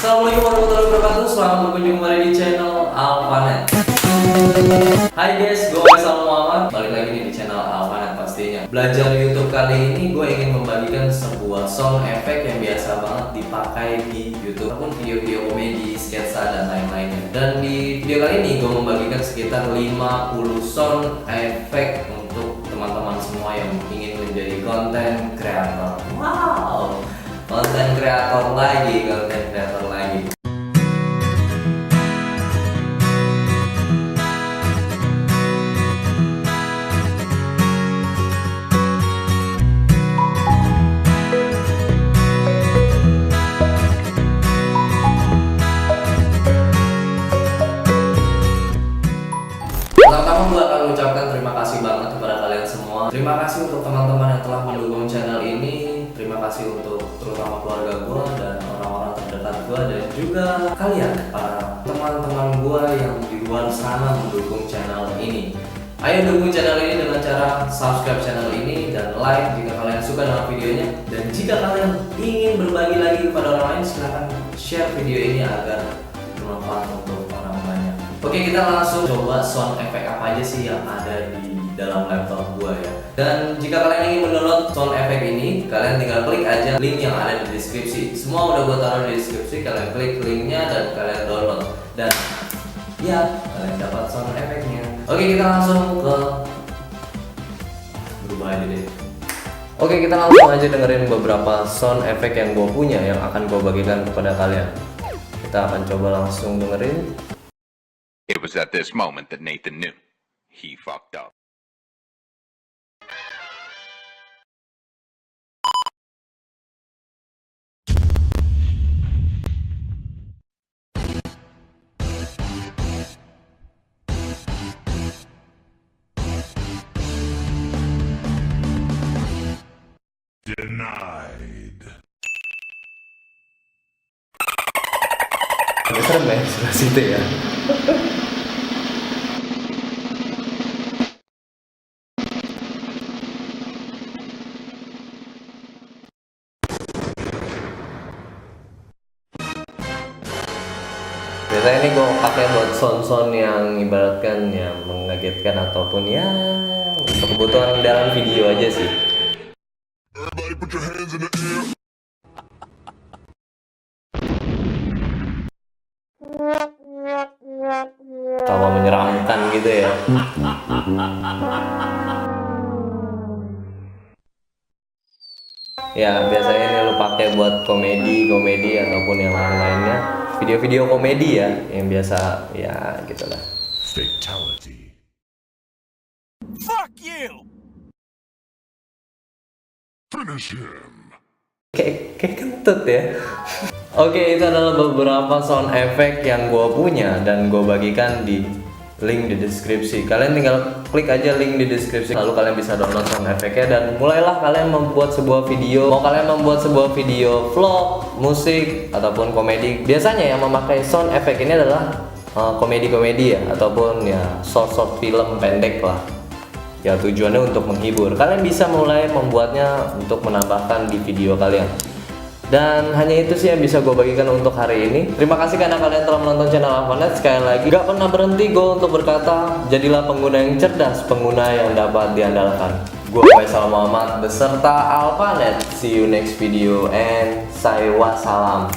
Assalamualaikum warahmatullahi wabarakatuh. Selamat berkunjung kembali di channel Alfanet. Hai guys, gue Faisal Muhammad. Balik lagi nih di channel Alfanet pastinya. Belajar YouTube kali ini gue ingin membagikan sebuah sound effect yang biasa banget dipakai di YouTube ataupun video-video komedi, sketsa dan lain-lainnya. Dan di video kali ini gue membagikan sekitar 50 sound effect untuk teman-teman semua yang ingin menjadi konten kreator. Wow, konten kreator lagi. Pertama gue akan mengucapkan terima kasih banget kepada kalian semua. Terima kasih untuk teman-teman yang telah mendukung channel ini. Terima kasih untuk terutama keluarga gue dan orang-orang terdekat gue, dan juga kalian para teman-teman gue yang di luar sana mendukung channel ini. Ayo dukung channel ini dengan cara subscribe channel ini dan like jika kalian suka dengan videonya. Dan jika kalian ingin berbagi lagi kepada orang lain, silahkan share video ini agar bermanfaat untuk orang banyak. Oke, kita langsung coba sound effect apa aja sih yang ada di dalam laptop gua ya. Dan jika kalian ingin mendownload sound effect ini, kalian tinggal klik aja link yang ada di deskripsi. Semua udah gua taruh di deskripsi, kalian klik linknya dan kalian download. Dan ya, kalian dapat sound effectnya. Oke, kita langsung ke berubah aja deh. Oke, kita langsung aja dengerin beberapa sound effect yang gua punya yang akan gua bagikan kepada kalian. Kita akan coba langsung dengerin. It was at this moment that Nathan knew he fucked up. Denied. Agak serem ya sebelah situ ya. Biasanya ini gue pakai buat sound-sound yang ibaratkan ya mengagetkan ataupun ya untuk kebutuhan dalam video aja sih. Everybody put your hands in the air. Kalau menyeramkan gitu ya. Ya biasanya ini lu pakai buat komedi ataupun yang lain-lainnya. Video-video komedi ya yang biasa ya gitulah. Fatality. Fuck you! Finish him. Kayak kentut ya. Oke, itu adalah beberapa sound effect yang gue punya dan gue bagikan di link di deskripsi. Kalian tinggal klik aja link di deskripsi, lalu kalian bisa download sound effect-nya dan mulailah kalian membuat sebuah video. Mau kalian membuat sebuah video vlog, musik ataupun komedi, biasanya yang memakai sound effect ini adalah komedi-komedi ya ataupun ya short film pendek lah. Ya tujuannya untuk menghibur. Kalian bisa mulai membuatnya untuk menambahkan di video kalian. Dan hanya itu sih yang bisa gue bagikan untuk hari ini. Terima kasih karena kalian telah menonton channel Alfanet. Sekali lagi, gak pernah berhenti gue untuk berkata, jadilah pengguna yang cerdas, pengguna yang dapat diandalkan. Gue Faisal Muhammad beserta Alfanet. See you next video and say wassalam.